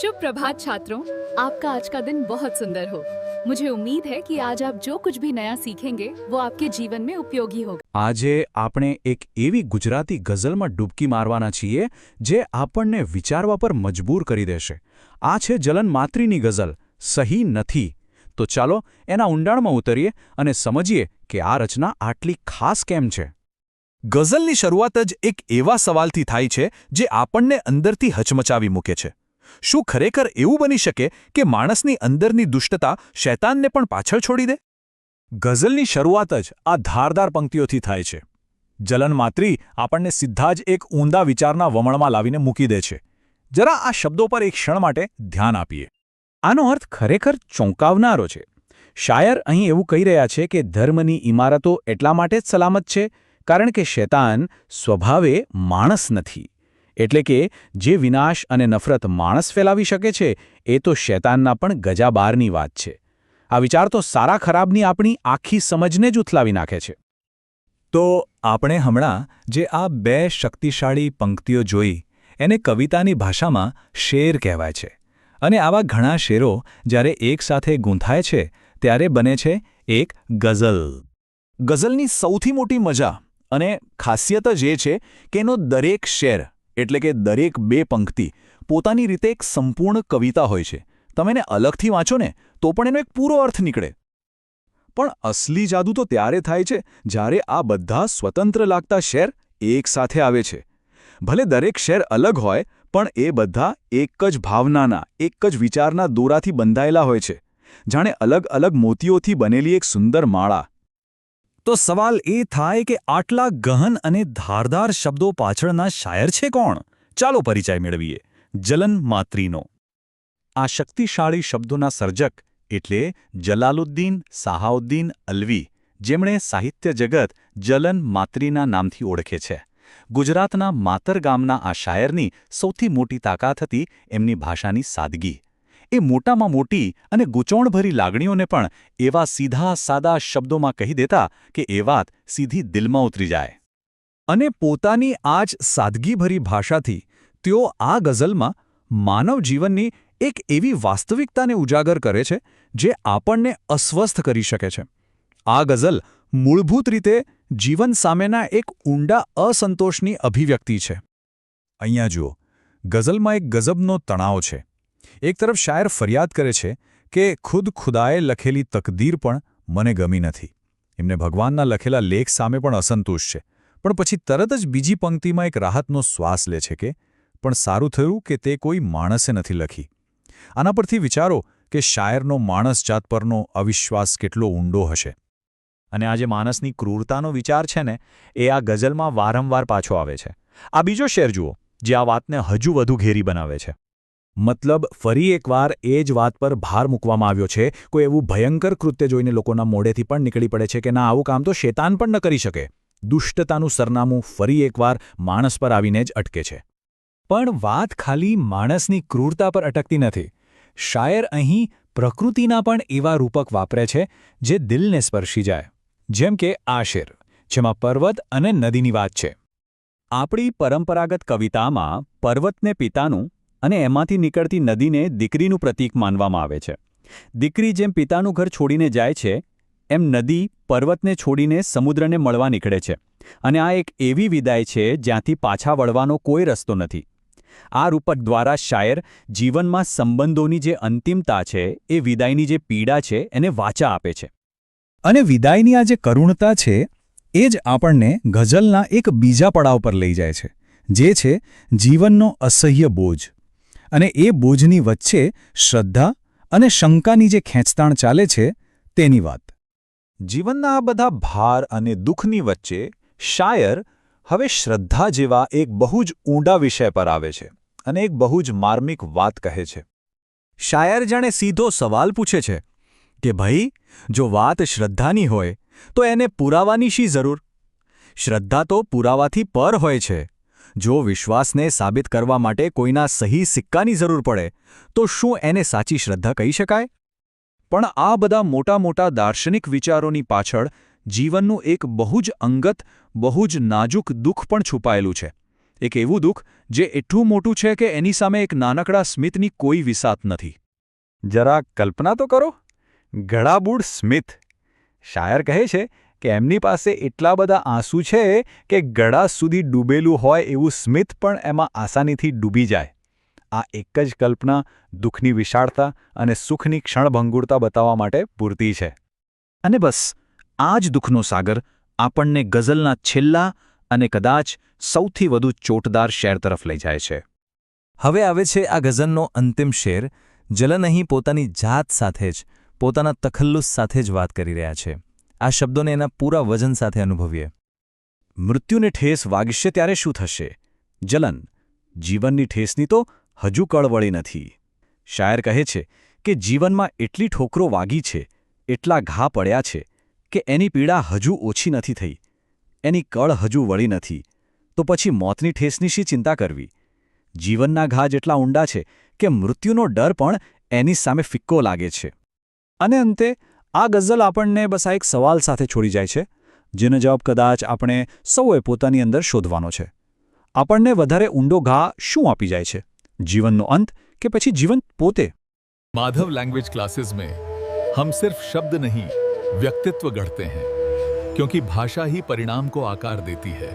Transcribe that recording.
शुभ प्रभात छात्रों, आपका आज का दिन बहुत सुंदर हो। मुझे उम्मीद है कि आज आप जो कुछ भी नया सीखेंगे वो आपके जीवन में उपयोगी होगा। આજે આપણે એક એવી ગુજરાતી ગઝલમાં ડૂબકી મારવાના છીએ જે આપણને વિચારવા પર મજબૂર કરી દેશે. આ છે જલન માત્રીની ગઝલ સહી નથી. તો ચાલો એના ઊંડાણમાં ઉતરીએ અને સમજીએ કે આ રચના આટલી ખાસ કેમ છે. ગઝલની શરૂઆત જ એક એવા સવાલથી થાય છે જે આપણને અંદરથી હચમચાવી મૂકે છે. શું ખરેખર એવું બની શકે કે માણસની અંદરની દુષ્ટતા શૈતાનને પણ પાછળ છોડી દે? ગઝલની શરૂઆત જ આ ધારદાર પંક્તિઓથી થાય છે. જલન માત્રી આપણને સીધા જ એક ઊંડા વિચારના વમળમાં લાવીને મૂકી દે છે. જરા આ શબ્દો પર એક ક્ષણ માટે ધ્યાન આપીએ. આનો અર્થ ખરેખર ચોંકાવનારો છે. શાયર અહીં એવું કહી રહ્યા છે કે ધર્મની ઇમારતો એટલા માટે જ સલામત છે કારણ કે શૈતાન સ્વભાવે માણસ નથી. એટલે કે જે વિનાશ અને નફરત માણસ ફેલાવી શકે છે એ તો શૈતાનના પણ ગજા બહારની વાત છે. આ વિચાર તો સારા ખરાબની આપણી આખી સમજને જ ઉથલાવી નાખે છે. તો આપણે હમણાં જે આ બે શક્તિશાળી પંક્તિઓ જોઈ એને કવિતાની ભાષામાં શેર કહેવાય છે. અને આવા ઘણા શેરો જ્યારે એકસાથે ગૂંથાય છે ત્યારે બને છે એક ગઝલ. ગઝલની સૌથી મોટી મજા અને ખાસિયત જ એ છે કે એનો દરેક શેર એટલે કે દરેક બે પંક્તિ પોતાની રીતે એક સંપૂર્ણ કવિતા હોય છે. તમે એને અલગથી વાંચો ને તો પણ એનો એક પૂરો અર્થ નીકળે. પણ અસલી જાદુ તો ત્યારે થાય છે જ્યારે આ બધા સ્વતંત્ર લાગતા શેર એકસાથે આવે છે. ભલે દરેક શેર અલગ હોય પણ એ બધા એક જ ભાવનાના એક જ વિચારના દોરાથી બંધાયેલા હોય છે, જાણે અલગ અલગ મોતીઓથી બનેલી એક સુંદર માળા. તો સવાલ એ થાય કે આટલા ગહન અને ધારદાર શબ્દો પાછળના શાયર છે કોણ? ચાલો પરિચય મેળવીએ જલન માત્રીનો. આ શક્તિશાળી શબ્દોના સર્જક એટલે જલાલુદ્દીન સાહાઉદ્દીન અલ્વી, જેમણે સાહિત્ય જગત જલન માત્રીના નામથી ઓળખે છે. ગુજરાતના માતર ગામના આ શાયરની સૌથી મોટી તાકાત હતી એમની ભાષાની સાદગી. એ મોટામાં મોટી અને ગૂંચવણભરી લાગણીઓને પણ એવા સીધા સાદા શબ્દોમાં કહી દેતા કે એ વાત સીધી દિલમાં ઉતરી જાય. અને પોતાની આ જ સાદગીભરી ભાષાથી તેઓ આ ગઝલમાં માનવ જીવનની એક એવી વાસ્તવિકતાને ઉજાગર કરે છે જે આપણને અસ્વસ્થ કરી શકે છે. આ ગઝલ મૂળભૂત રીતે જીવન સામેના એક ઊંડા અસંતોષની અભિવ્યક્તિ છે. અહીંયા જુઓ, ગઝલમાં એક ગજબનો તણાવ છે. એક તરફ શાયર ફરિયાદ કરે છે કે ખુદ ખુદાએ લખેલી તકદીર પણ મને ગમી નથી. એમને ભગવાનના લખેલા લેખ સામે પણ અસંતોષ છે. પણ પછી તરત જ બીજી પંક્તિમાં એક રાહતનો શ્વાસ લે છે કે પણ સારું થયું કે તે કોઈ માણસે નથી લખી. આના પરથી વિચારો કે શાયરનો માણસજાત પરનો અવિશ્વાસ કેટલો ઊંડો હશે. અને આ જે માણસની ક્રૂરતાનો વિચાર છે ને એ આ ગઝલમાં વારંવાર પાછો આવે છે. આ બીજો શેર જુઓ જે આ વાતને હજુ વધુ ઘેરી બનાવે છે. મતલબ ફરી એકવાર એ જ વાત પર ભાર મૂકવામાં આવ્યો છે. કોઈ એવું ભયંકર કૃત્ય જોઈને લોકોના મોઢેથી પણ નીકળી પડે છે કે ના, આવું કામ તો શૈતાન પણ ન કરી શકે. દુષ્ટતાનું સરનામું ફરી એકવાર માણસ પર આવીને જ અટકે છે. પણ વાત ખાલી માણસની ક્રૂરતા પર અટકતી નથી. શાયર અહીં પ્રકૃતિના પણ એવા રૂપક વાપરે છે જે દિલને સ્પર્શી જાય. જેમ કે આ શેર જેમાં પર્વત અને નદીની વાત છે. આપણી પરંપરાગત કવિતામાં પર્વતને પિતાનું અને એમાંથી નીકળતી નદીને દીકરીનું પ્રતીક માનવામાં આવે છે. દીકરી જેમ પિતાનું ઘર છોડીને જાય છે એમ નદી પર્વતને છોડીને સમુદ્રને મળવા નીકળે છે. અને આ એક એવી વિદાય છે જ્યાંથી પાછા વળવાનો કોઈ રસ્તો નથી. આ રૂપક દ્વારા શાયર જીવનમાં સંબંધોની જે અંતિમતા છે, એ વિદાયની જે પીડા છે એને વાચા આપે છે. અને વિદાયની આ જે કરુણતા છે એ જ આપણને ગઝલના એક બીજા પડાવ પર લઈ જાય છે, જે છે જીવનનો અસહ્ય બોજ. અને એ બોજની વચ્ચે શ્રદ્ધા અને શંકાની જે ખેંચતાણ ચાલે છે તેની વાત. જીવનના આ બધા ભાર અને દુઃખની વચ્ચે શાયર હવે શ્રદ્ધા જેવા એક બહુ જ ઊંડા વિષય પર આવે છે અને એક બહુ જ માર્મિક વાત કહે છે. શાયર જાણે સીધો સવાલ પૂછે છે કે ભાઈ, જો વાત શ્રદ્ધાની હોય તો એને પુરાવાની શી જરૂર? શ્રદ્ધા તો પુરાવાથી પર હોય છે. જો વિશ્વાસને સાબિત કરવા માટે કોઈના સહી સિક્કાની જરૂર પડે તો શું એને સાચી શ્રદ્ધા કહી શકાય? પણ આ બધા મોટા મોટા દાર્શનિક વિચારોની પાછળ જીવનનું એક બહુ જ અંગત, બહુ જ નાજુક દુઃખ પણ છુપાયેલું છે. એક એવું દુઃખ જે એટલું મોટું છે કે એની સામે એક નાનકડા સ્મિતની કોઈ વિસાત નથી. જરા કલ્પના તો કરો, ગળાબૂડ સ્મિથ. શાયર કહે છે કે એમની પાસે એટલા બધા આંસુ છે કે ગળા સુધી ડૂબેલું હોય એવું સ્મિથ પણ એમાં આસાનીથી ડૂબી જાય. આ એક જ કલ્પના દુઃખની વિશાળતા અને સુખની ક્ષણભંગુરતા બતાવવા માટે પૂરતી છે. અને બસ આ જ દુઃખનો સાગર આપણને ગઝલના છેલ્લા અને કદાચ સૌથી વધુ ચોટદાર શેર તરફ લઈ જાય છે. હવે આવે છે આ ગઝલનો અંતિમ શેર. જલન અહીં પોતાની જાત સાથે જ, પોતાના તખલ્લુસ સાથે જ વાત કરી રહ્યા છે. આ શબ્દોને એના પૂરા વજન સાથે અનુભવીએ. મૃત્યુને ઠેસ વાગશે ત્યારે શું થશે? જલન, જીવનની ઠેસની તો હજુ કળવળી નથી. શાયર કહે છે કે જીવનમાં એટલી ઠોકરો વાગી છે, એટલા ઘા પડ્યા છે કે એની પીડા હજુ ઓછી નથી થઈ, એની કળ હજુ વળી નથી, તો પછી મોતની ઠેસની શી ચિંતા કરવી? જીવનના ઘા જેટલા ઊંડા છે કે મૃત્યુનો ડર પણ એની સામે ફિક્કો લાગે છે. અને અંતે આ ગઝલ આપણને બસ આ એક સવાલ સાથે છોડી જાય છે, જેનો જવાબ કદાચ આપણે સૌએ પોતાની અંદર શોધવાનો છે. આપણને વધારે ઊંડો ઘા શું આપી જાય છે? जीवन नो अंत के પછી जीवन પોતે? माधव लैंग्वेज क्लासेस में हम सिर्फ शब्द नहीं व्यक्तित्व गढ़ते हैं, क्योंकि भाषा ही परिणाम को आकार देती है.